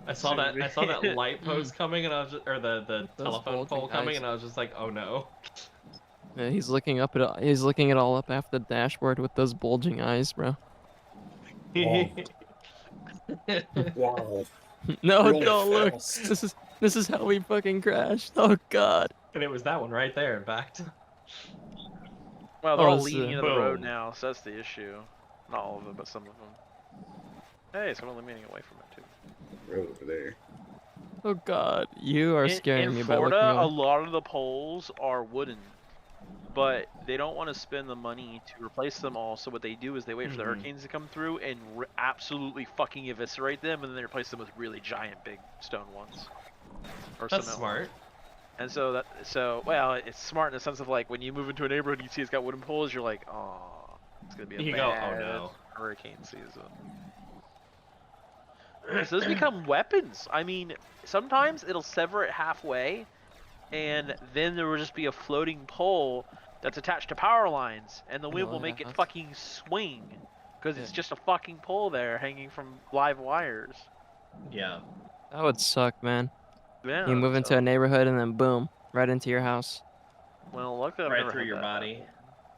I saw that light post coming, and I was just, or the Those telephone pole bulging coming, eyes. and I was just like, oh no. Yeah, he's looking it all up after the dashboard with those bulging eyes, bro. Oh, wow. No, Really don't look. fast. This is how we fucking crashed. Oh god. And it was that one right there, in fact. Well, they're Oh, all it's, leaning into the road Boom. now, so that's the issue. Not all of them, but some of them. Hey, someone leaning away from it too. Right over there. Oh god, you are scaring me in by looking Florida, a away. lot of the poles are wooden, but they don't want to spend the money to replace them all. So what they do is they wait for the hurricanes to come through and absolutely fucking eviscerate them, and then they replace them with really giant, big stone ones. Or That's cement smart. ones. And so well, it's smart in the sense of like when you move into a neighborhood, and you see it's got wooden poles, you're like, oh, it's gonna be a You bad go, oh no. hurricane season. So those become weapons. I mean, sometimes it'll sever it halfway, and then there will just be a floating pole that's attached to power lines, and the wind will make it fucking swing, because it's just a fucking pole there hanging from live wires. Yeah. That would suck, man. Yeah. You move into a neighborhood and then boom, right into your house. Well, luckily I've Right never through had your that body. happen,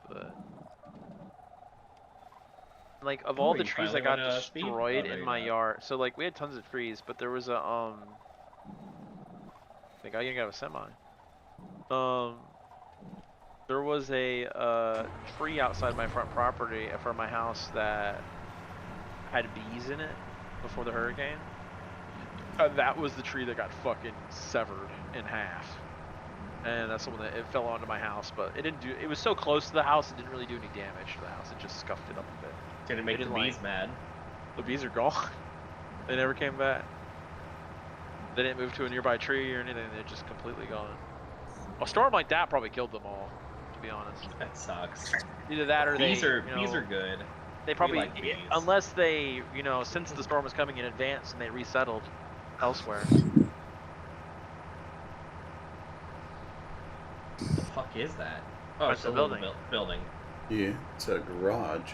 but like of Oh, all the you trees that finally got went, speed? destroyed Oh, no, in you're my not. yard, so like we had tons of trees, but there was a Like I got a semi. There was a tree outside my front property from my house that had bees in it before the hurricane. That was the tree that got fucking severed in half, and that's the one that it fell onto my house. But it didn't do. It was so close to the house, it didn't really do any damage to the house. It just scuffed it up a bit. Did it make the bees mad? The bees are gone. They never came back. They didn't move to a nearby tree or anything. They're just completely gone. A storm like that probably killed them all, to be honest. That sucks. Either that or bees they, bees are good. They probably, like bees. unless they, since the storm was coming in advance and they resettled elsewhere. The fuck is that? Oh, It's a building. Building. Yeah, it's a garage.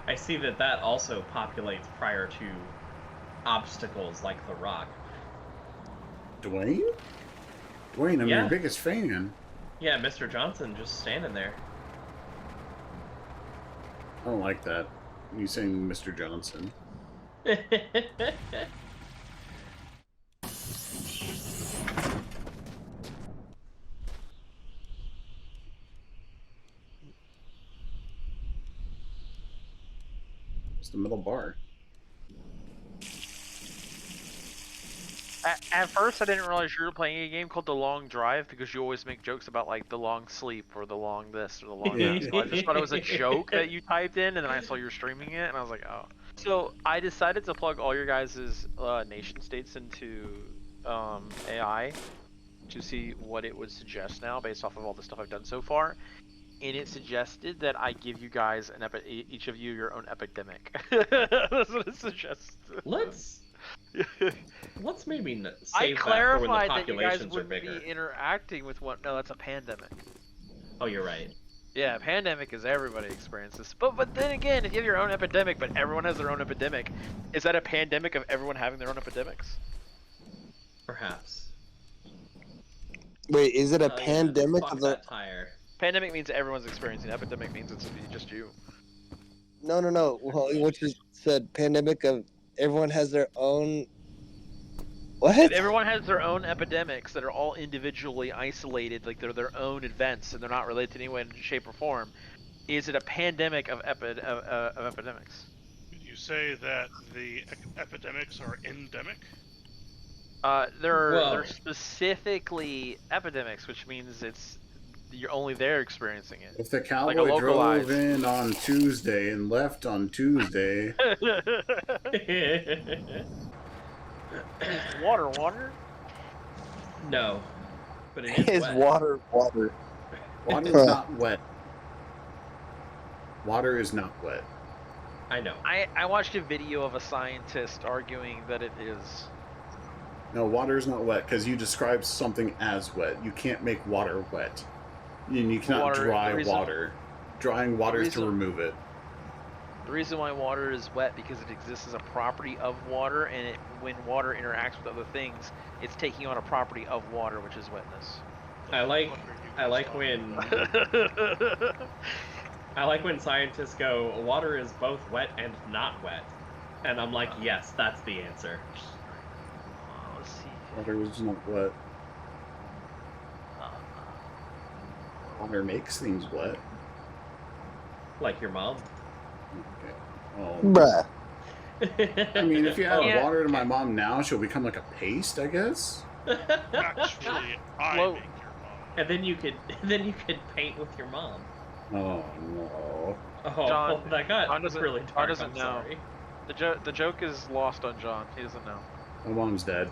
I see that also populates prior to obstacles like the rock. Dwayne? Dwayne, I'm your biggest fan. Yeah, Mr. Johnson just standing there. I don't like that. You saying Mr. Johnson. It's the middle bar. At first, I didn't realize you were playing a game called The Long Drive because you always make jokes about like the long sleep or the long this or the long that. So I just thought it was a joke that you typed in, and then I saw you were streaming it, and I was like, oh. So I decided to plug all your guys' nation states into AI to see what it would suggest now based off of all the stuff I've done so far. And it suggested that I give you guys each of you your own epidemic. That's what it suggests. Let's maybe save I that clarified for when the that you guys populations are wouldn't bigger. be interacting with one. No, that's a pandemic. Oh, you're right. Yeah, pandemic is everybody experiences. But then again, if you have your own epidemic, but everyone has their own epidemic, is that a pandemic of everyone having their own epidemics? Perhaps. Wait, is it a pandemic Fuck of the? that tire. Pandemic means everyone's experiencing. Epidemic means it's just you. No. Well, what you said, pandemic of everyone has their own. What? If everyone has their own epidemics that are all individually isolated, like they're their own events and they're not related to anyone in shape or form. Is it a pandemic of epidemics? Did you say that the epidemics are endemic? They're specifically epidemics, which means you're only there experiencing it. If the cowboy like drove in on Tuesday and left on Tuesday. Is water? No. But it is wet. Water. Water is not wet. Water is not wet. I know. I watched a video of a scientist arguing that it is. No, water is not wet because you described something as wet. You can't make water wet. And you cannot dry water. Drying water is to remove it. The reason why water is wet because it exists as a property of water, and when water interacts with other things, it's taking on a property of water, which is wetness. I like What are you guys talking when scientists go, water is both wet and not wet, and I'm like, yes, that's the answer. Let's see. Water is not wet. Uh, Water makes things wet. Like your mom. Okay. Oh. Bruh. I mean, if you add Yeah. water to my mom now, she'll become like a paste, I guess. Actually, I Whoa. make your mom. and then you could paint with your mom. Oh no. Oh, John- that got John doesn't- really John dark. doesn't I'm know. sorry. the joke is lost on John. He doesn't know. My mom's dead.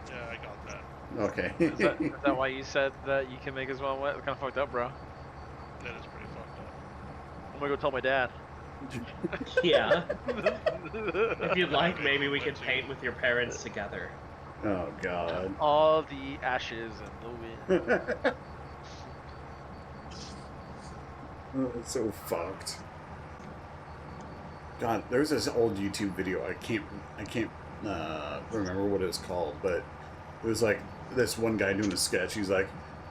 Yeah, I got that. Okay. Is that why you said that you can make his mom wet? It's kind of fucked up, bro. That is pretty fucked up. I'm gonna go tell my dad. Yeah. If you'd like, maybe we could paint with your parents together. Oh god. All the ashes and the wind. Oh, it's so fucked. God, there's this old YouTube video. I can't remember what it was called, but it was like this one guy doing a sketch. He's like,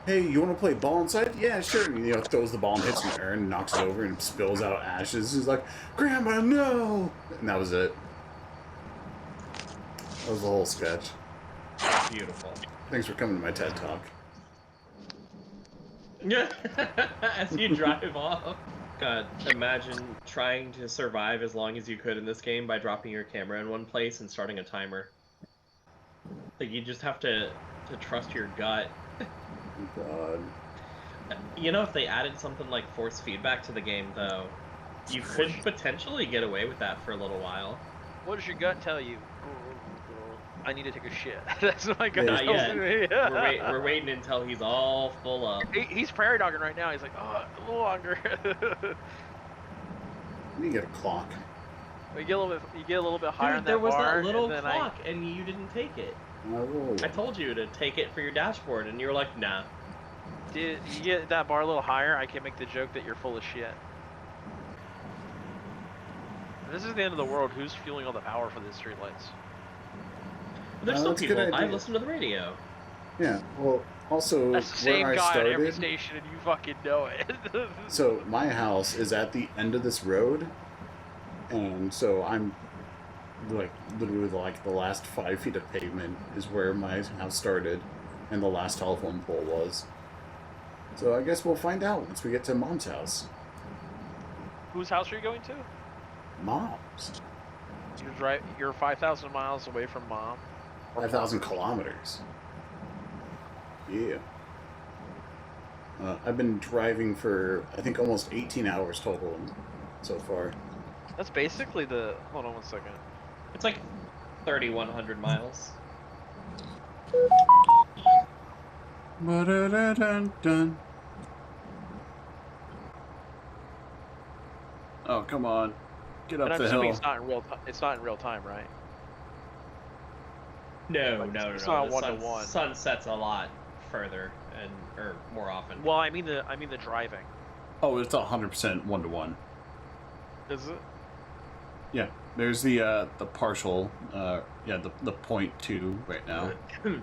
"Hey, you want to play ball inside? Yeah, sure." And, throws the ball and hits an urn, knocks it over, and spills out ashes. He's like, "Grandma, no!" And that was it. That was the whole sketch. Beautiful. Thanks for coming to my TED Talk. As you drive off. God, imagine trying to survive as long as you could in this game by dropping your camera in one place and starting a timer. Like, you just have to trust your gut. God. If they added something like force feedback to the game, though, you could potentially get away with that for a little while. What does your gut tell you? I need to take a shit. That's what my gut Not tells yet. me. We're waiting until he's all full up. He's prairie dogging right now. He's like, oh, a little longer. You get a clock. You get a little bit higher Dude, on there that was bar, that little and then clock, and you didn't take it. Oh. I told you to take it for your dashboard, and you were like, nah. Dude, you get that bar a little higher, I can make the joke that you're full of shit. If this is the end of the world, who's fueling all the power for the streetlights? There's still that's a good people. I idea. listen to the radio. Yeah, well, also, That's the where same I guy at every started, station, and you fucking know it. so my house is at the end of this road, and so I'm, like, literally, like, the last 5 feet of pavement is where my house started, and the last telephone pole was. So I guess we'll find out once we get to Mom's house. Whose house are you going to? Mom's. You're 5,000 miles away from mom. 5,000 kilometers. Yeah. I've been driving for, I think, almost 18 hours total so far. That's basically the. Hold on one second. It's like 3,100 miles. Ba-da-da-dun-dun. Oh, come on. Get And up I'm the assuming hill. it's not in real. It's not in real time, right? No, Like, no, it's no. not The 1-to-1. sun sets a lot further or more often. Well, I mean the driving. Oh, it's 100% 1-to-1. Is it? Yeah, there's the partial, the 0.2 right now. Oh,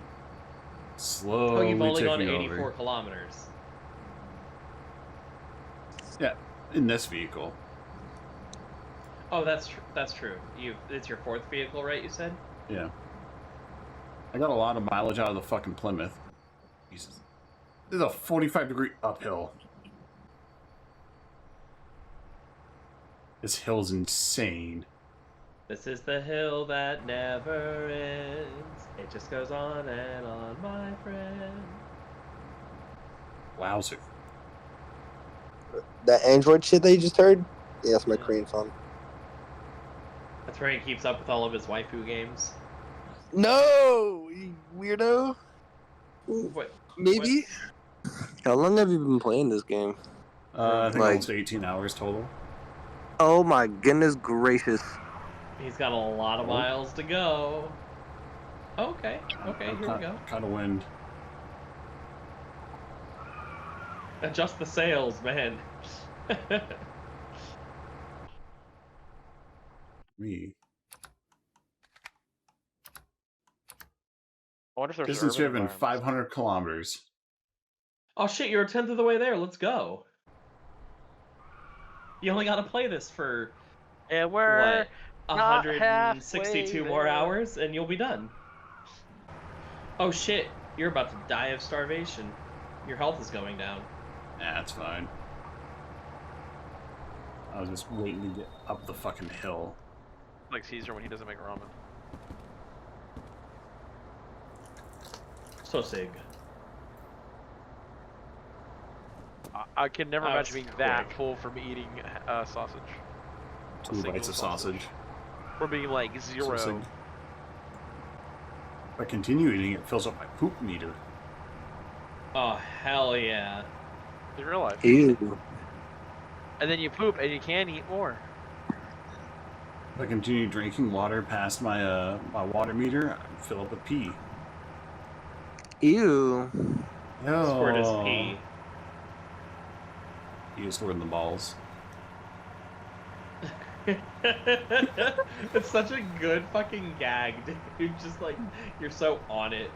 Slowly you've only gone ticking 84 over. kilometers. Yeah, in this vehicle. Oh, that's true. It's your fourth vehicle, right? You said. Yeah. I got a lot of mileage out of the fucking Plymouth. Jesus. This is a 45-degree uphill. This hill's insane. This is the hill that never ends. It just goes on and on, my friend. Wowzer. That Android shit that you just heard? Yeah, that's my Korean phone. That's where he keeps up with all of his waifu games. No, you weirdo. What? Maybe. How long have you been playing this game? I think Like- almost 18 hours total. Oh my goodness gracious. He's got a lot of Oh. miles to go. Okay, here we go. Kind of wind. Adjust the sails, man. me. I wonder if there's Distance urban driven environments. 500 kilometers. Oh shit, you're a tenth of the way there. Let's go. You only got to play this for And we're what? not 162 halfway more there. hours, and you'll be done. Oh shit, you're about to die of starvation. Your health is going down. Nah, that's fine. I was just waiting to get up the fucking hill. Like Caesar when he doesn't make ramen. So sig. I can never That imagine was being that quick. full from eating sausage. A 2 single bites of sausage. From being like So zero. sick. If I continue eating, it fills up my poop meter. Oh hell yeah. In real life. Ew. And then you poop and you can eat more. If I continue drinking water past my my water meter, I fill up with pee. Ew. Squirt is pee. You just squirt in the balls. It's such a good fucking gag, dude. Just like, you're so on it.